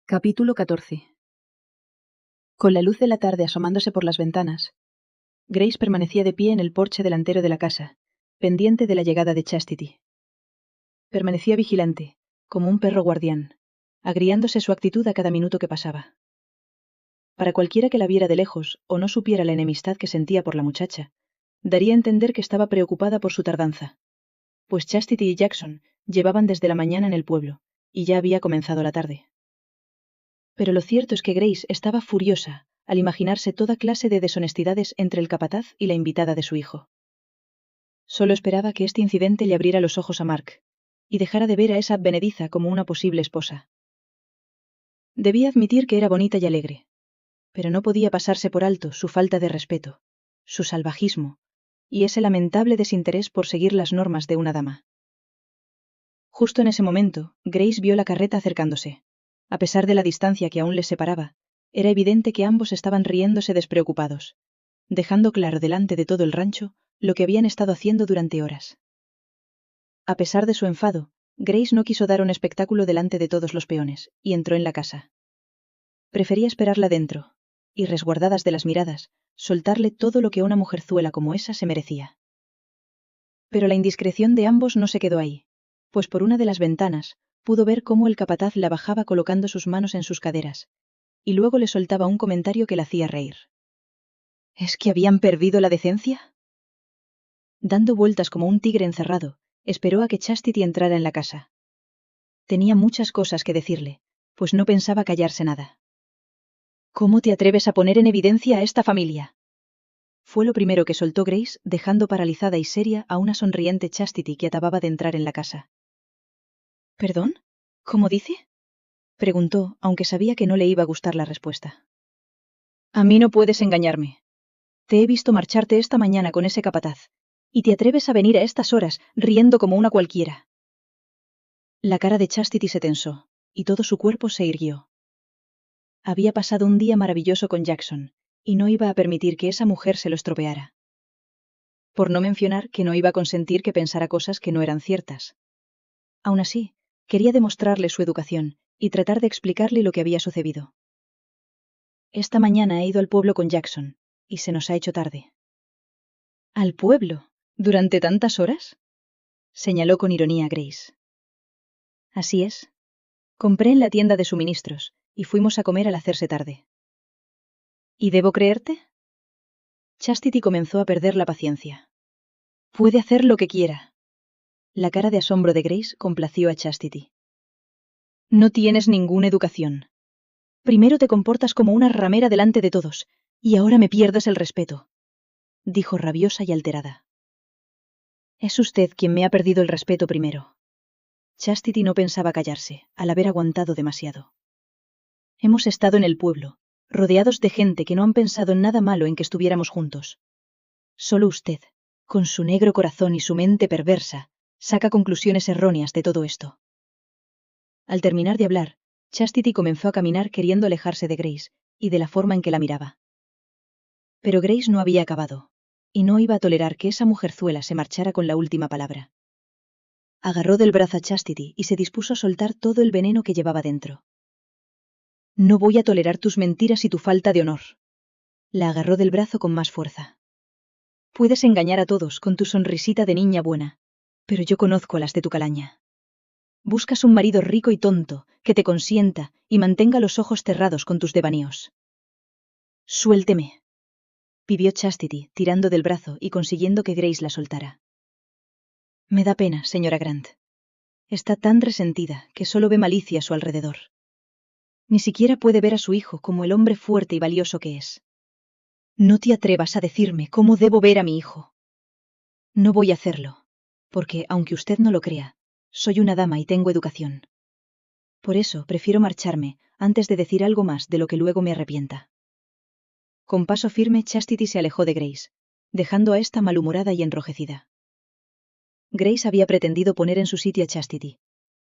Capítulo 14. Con la luz de la tarde asomándose por las ventanas, Grace permanecía de pie en el porche delantero de la casa, pendiente de la llegada de Chastity. Permanecía vigilante, como un perro guardián, agriándose su actitud a cada minuto que pasaba. Para cualquiera que la viera de lejos o no supiera la enemistad que sentía por la muchacha, daría a entender que estaba preocupada por su tardanza, pues Chastity y Jackson llevaban desde la mañana en el pueblo, y ya había comenzado la tarde. Pero lo cierto es que Grace estaba furiosa al imaginarse toda clase de deshonestidades entre el capataz y la invitada de su hijo. Solo esperaba que este incidente le abriera los ojos a Mark, y dejara de ver a esa advenediza como una posible esposa. Debía admitir que era bonita y alegre, pero no podía pasarse por alto su falta de respeto, su salvajismo, y ese lamentable desinterés por seguir las normas de una dama. Justo en ese momento, Grace vio la carreta acercándose. A pesar de la distancia que aún les separaba, era evidente que ambos estaban riéndose despreocupados, dejando claro delante de todo el rancho lo que habían estado haciendo durante horas. A pesar de su enfado, Grace no quiso dar un espectáculo delante de todos los peones, y entró en la casa. Prefería esperarla dentro, y resguardadas de las miradas, soltarle todo lo que una mujerzuela como esa se merecía. Pero la indiscreción de ambos no se quedó ahí, pues por una de las ventanas, pudo ver cómo el capataz la bajaba colocando sus manos en sus caderas, y luego le soltaba un comentario que la hacía reír. ¿Es que habían perdido la decencia? Dando vueltas como un tigre encerrado, esperó a que Chastity entrara en la casa. Tenía muchas cosas que decirle, pues no pensaba callarse nada. ¿Cómo te atreves a poner en evidencia a esta familia? Fue lo primero que soltó Grace, dejando paralizada y seria a una sonriente Chastity que acababa de entrar en la casa. ¿Perdón? ¿Cómo dice? Preguntó, aunque sabía que no le iba a gustar la respuesta. A mí no puedes engañarme. Te he visto marcharte esta mañana con ese capataz, y te atreves a venir a estas horas, riendo como una cualquiera. La cara de Chastity se tensó, y todo su cuerpo se irguió. Había pasado un día maravilloso con Jackson, y no iba a permitir que esa mujer se lo estropeara. Por no mencionar que no iba a consentir que pensara cosas que no eran ciertas. Aún así, quería demostrarle su educación, y tratar de explicarle lo que había sucedido. Esta mañana he ido al pueblo con Jackson, y se nos ha hecho tarde. ¿Al pueblo? ¿Durante tantas horas? Señaló con ironía Grace. Así es. Compré en la tienda de suministros, y fuimos a comer al hacerse tarde. ¿Y debo creerte? Chastity comenzó a perder la paciencia. Puede hacer lo que quiera. La cara de asombro de Grace complació a Chastity. No tienes ninguna educación. Primero te comportas como una ramera delante de todos, y ahora me pierdes el respeto, dijo rabiosa y alterada. Es usted quien me ha perdido el respeto primero. Chastity no pensaba callarse, al haber aguantado demasiado. Hemos estado en el pueblo, rodeados de gente que no han pensado en nada malo en que estuviéramos juntos. Solo usted, con su negro corazón y su mente perversa, saca conclusiones erróneas de todo esto. Al terminar de hablar, Chastity comenzó a caminar queriendo alejarse de Grace, y de la forma en que la miraba. Pero Grace no había acabado, y no iba a tolerar que esa mujerzuela se marchara con la última palabra. Agarró del brazo a Chastity y se dispuso a soltar todo el veneno que llevaba dentro. No voy a tolerar tus mentiras y tu falta de honor. La agarró del brazo con más fuerza. Puedes engañar a todos con tu sonrisita de niña buena, pero yo conozco las de tu calaña. Buscas un marido rico y tonto, que te consienta y mantenga los ojos cerrados con tus devaneos. Suélteme, pidió Chastity, tirando del brazo y consiguiendo que Grace la soltara. Me da pena, señora Grant. Está tan resentida que solo ve malicia a su alrededor. Ni siquiera puede ver a su hijo como el hombre fuerte y valioso que es. No te atrevas a decirme cómo debo ver a mi hijo. No voy a hacerlo, porque, aunque usted no lo crea, soy una dama y tengo educación. Por eso prefiero marcharme antes de decir algo más de lo que luego me arrepienta. Con paso firme, Chastity se alejó de Grace, dejando a esta malhumorada y enrojecida. Grace había pretendido poner en su sitio a Chastity,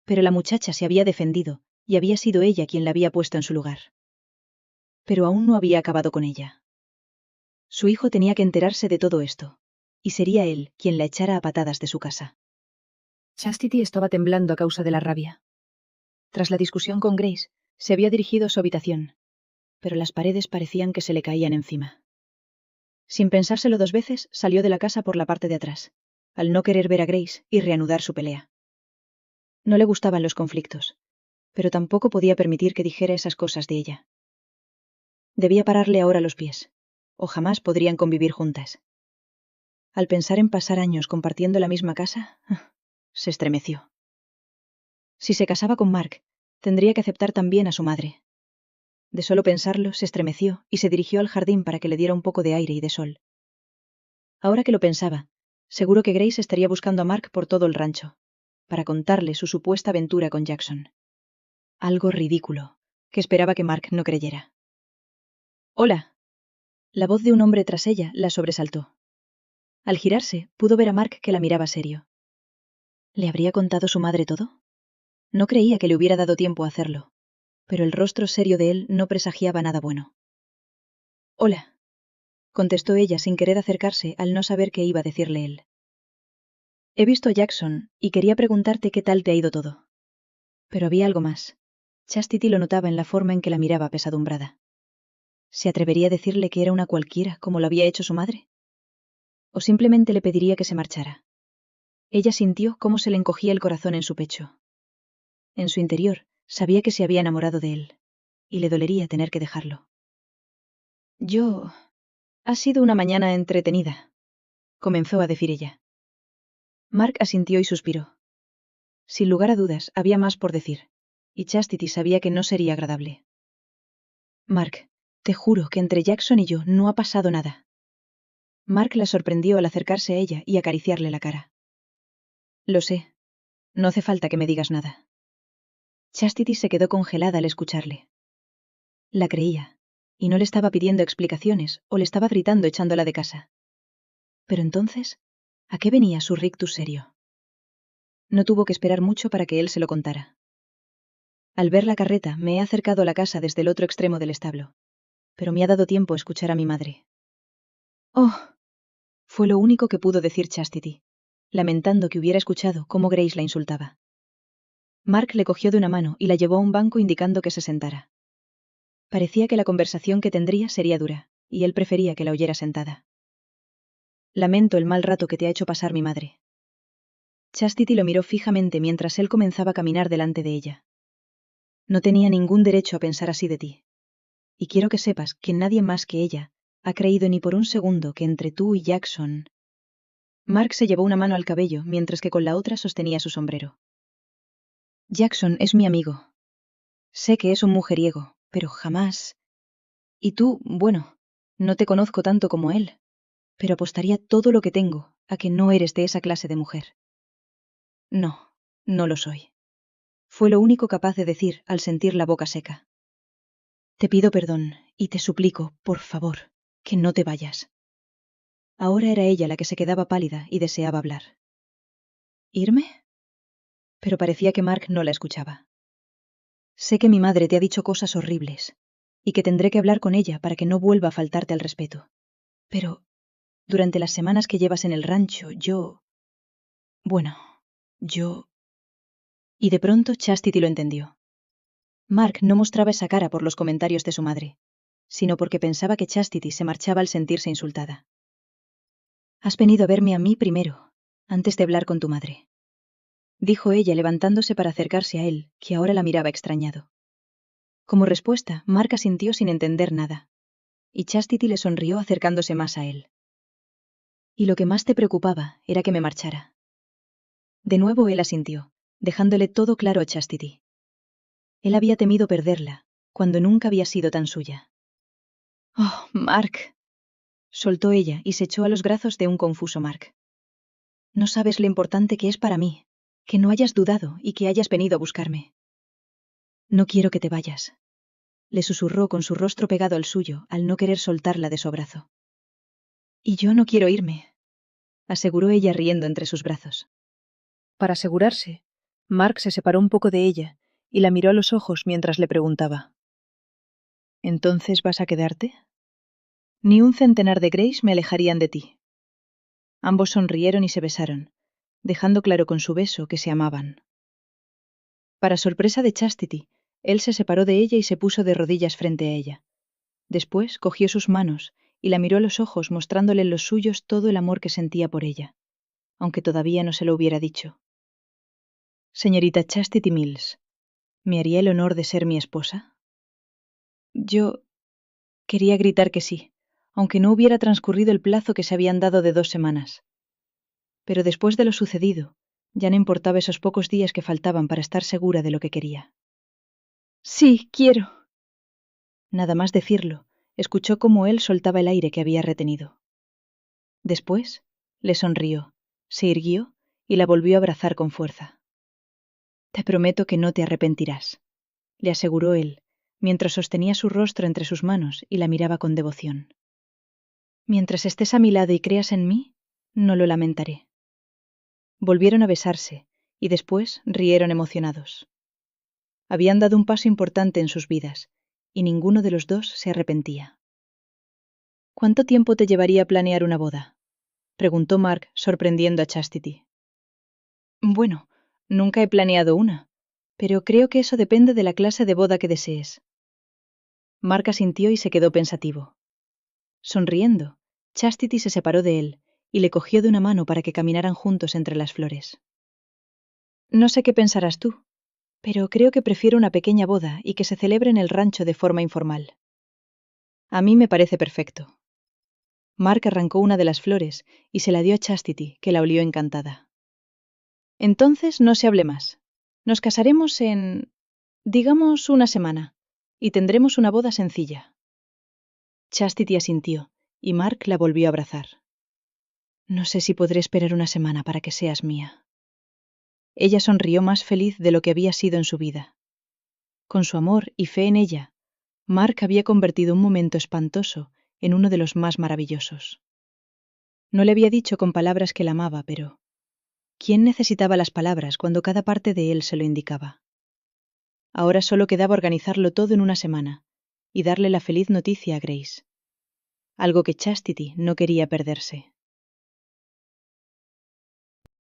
pero la muchacha se había defendido, y había sido ella quien la había puesto en su lugar. Pero aún no había acabado con ella. Su hijo tenía que enterarse de todo esto, y sería él quien la echara a patadas de su casa. Chastity estaba temblando a causa de la rabia. Tras la discusión con Grace, Se había dirigido a su habitación, pero las paredes parecían que se le caían encima. Sin pensárselo 2 veces, salió de la casa por la parte de atrás, al no querer ver a Grace y reanudar su pelea. No le gustaban los conflictos, pero tampoco podía permitir que dijera esas cosas de ella. Debía pararle ahora los pies, o jamás podrían convivir juntas. Al pensar en pasar años compartiendo la misma casa, se estremeció. Si se casaba con Mark, tendría que aceptar también a su madre. De solo pensarlo, se estremeció y se dirigió al jardín para que le diera un poco de aire y de sol. Ahora que lo pensaba, seguro que Grace estaría buscando a Mark por todo el rancho, para contarle su supuesta aventura con Jackson. Algo ridículo, que esperaba que Mark no creyera. «Hola». La voz de un hombre tras ella la sobresaltó. Al girarse, pudo ver a Mark que la miraba serio. ¿Le habría contado su madre todo? No creía que le hubiera dado tiempo a hacerlo, pero el rostro serio de él no presagiaba nada bueno. «Hola», contestó ella sin querer acercarse al no saber qué iba a decirle él. «He visto a Jackson y quería preguntarte qué tal te ha ido todo». Pero había algo más. Chastity lo notaba en la forma en que la miraba apesadumbrada. ¿Se atrevería a decirle que era una cualquiera, como lo había hecho su madre? ¿O simplemente le pediría que se marchara? Ella sintió cómo se le encogía el corazón en su pecho. En su interior, sabía que se había enamorado de él, y le dolería tener que dejarlo. Ha sido una mañana entretenida, comenzó a decir ella. Mark asintió y suspiró. Sin lugar a dudas, había más por decir, y Chastity sabía que no sería agradable. Mark, te juro que entre Jackson y yo no ha pasado nada. Mark la sorprendió al acercarse a ella y acariciarle la cara. Lo sé. No hace falta que me digas nada. Chastity se quedó congelada al escucharle. La creía, y no le estaba pidiendo explicaciones o le estaba gritando echándola de casa. Pero entonces, ¿a qué venía su rictus serio? No tuvo que esperar mucho para que él se lo contara. Al ver la carreta, me he acercado a la casa desde el otro extremo del establo, pero me ha dado tiempo a escuchar a mi madre. «Oh», fue lo único que pudo decir Chastity, lamentando que hubiera escuchado cómo Grace la insultaba. Mark le cogió de una mano y la llevó a un banco indicando que se sentara. Parecía que la conversación que tendría sería dura, y él prefería que la oyera sentada. «Lamento el mal rato que te ha hecho pasar mi madre». Chastity lo miró fijamente mientras él comenzaba a caminar delante de ella. «No tenía ningún derecho a pensar así de ti. Y quiero que sepas que nadie más que ella ha creído ni por un segundo que entre tú y Jackson...» Mark se llevó una mano al cabello mientras que con la otra sostenía su sombrero. «Jackson es mi amigo. Sé que es un mujeriego, pero jamás... Y tú, bueno, no te conozco tanto como él, pero apostaría todo lo que tengo a que no eres de esa clase de mujer». «No, no lo soy», fue lo único capaz de decir al sentir la boca seca. «Te pido perdón y te suplico, por favor, que no te vayas». Ahora era ella la que se quedaba pálida y deseaba hablar. ¿Irme? Pero parecía que Mark no la escuchaba. «Sé que mi madre te ha dicho cosas horribles, y que tendré que hablar con ella para que no vuelva a faltarte al respeto. Pero, durante las semanas que llevas en el rancho, Bueno, yo... Y de pronto Chastity lo entendió. Mark no mostraba esa cara por los comentarios de su madre, sino porque pensaba que Chastity se marchaba al sentirse insultada. «Has venido a verme a mí primero, antes de hablar con tu madre», dijo ella levantándose para acercarse a él, que ahora la miraba extrañado. Como respuesta, Mark asintió sin entender nada, y Chastity le sonrió acercándose más a él. «Y lo que más te preocupaba era que me marchara». De nuevo él asintió, dejándole todo claro a Chastity. Él había temido perderla, cuando nunca había sido tan suya. «Oh, Mark», soltó ella y se echó a los brazos de un confuso Mark. «No sabes lo importante que es para mí, que no hayas dudado y que hayas venido a buscarme». «No quiero que te vayas», le susurró con su rostro pegado al suyo al no querer soltarla de su abrazo. «Y yo no quiero irme», aseguró ella riendo entre sus brazos. Para asegurarse, Mark se separó un poco de ella y la miró a los ojos mientras le preguntaba. «¿Entonces vas a quedarte?» Ni un centenar de Grace me alejarían de ti. Ambos sonrieron y se besaron, dejando claro con su beso que se amaban. Para sorpresa de Chastity, Él se separó de ella y se puso de rodillas frente a ella. Después cogió sus manos y la miró a los ojos, mostrándole en los suyos todo el amor que sentía por ella, aunque todavía no se lo hubiera dicho. Señorita Chastity Mills, ¿me haría el honor de ser mi esposa? Yo quería gritar que sí, aunque no hubiera transcurrido el plazo que se habían dado de 2 semanas. Pero después de lo sucedido, ya no importaba esos pocos días que faltaban para estar segura de lo que quería. Sí, quiero. Nada más decirlo, escuchó cómo él soltaba el aire que había retenido. Después, le sonrió, se irguió y la volvió a abrazar con fuerza. Te prometo que no te arrepentirás, le aseguró él, mientras sostenía su rostro entre sus manos y la miraba con devoción. Mientras estés a mi lado y creas en mí, no lo lamentaré. Volvieron a besarse y después rieron emocionados. Habían dado un paso importante en sus vidas y ninguno de los dos se arrepentía. ¿Cuánto tiempo te llevaría planear una boda?, preguntó Mark, sorprendiendo a Chastity. Bueno, nunca he planeado una, pero creo que eso depende de la clase de boda que desees. Mark asintió y se quedó pensativo. Sonriendo, Chastity se separó de él y le cogió de una mano para que caminaran juntos entre las flores. No sé qué pensarás tú, pero creo que prefiero una pequeña boda y que se celebre en el rancho de forma informal. A mí me parece perfecto. Mark arrancó una de las flores y se la dio a Chastity, que la olió encantada. Entonces no se hable más. Nos casaremos en, digamos, una semana, y tendremos una boda sencilla. Chastity asintió, y Mark la volvió a abrazar. No sé si podré esperar una semana para que seas mía. Ella sonrió más feliz de lo que había sido en su vida. Con su amor y fe en ella, Mark había convertido un momento espantoso en uno de los más maravillosos. No le había dicho con palabras que la amaba, pero ¿quién necesitaba las palabras cuando cada parte de él se lo indicaba? Ahora solo quedaba organizarlo todo en una semana y darle la feliz noticia a Grace, algo que Chastity no quería perderse.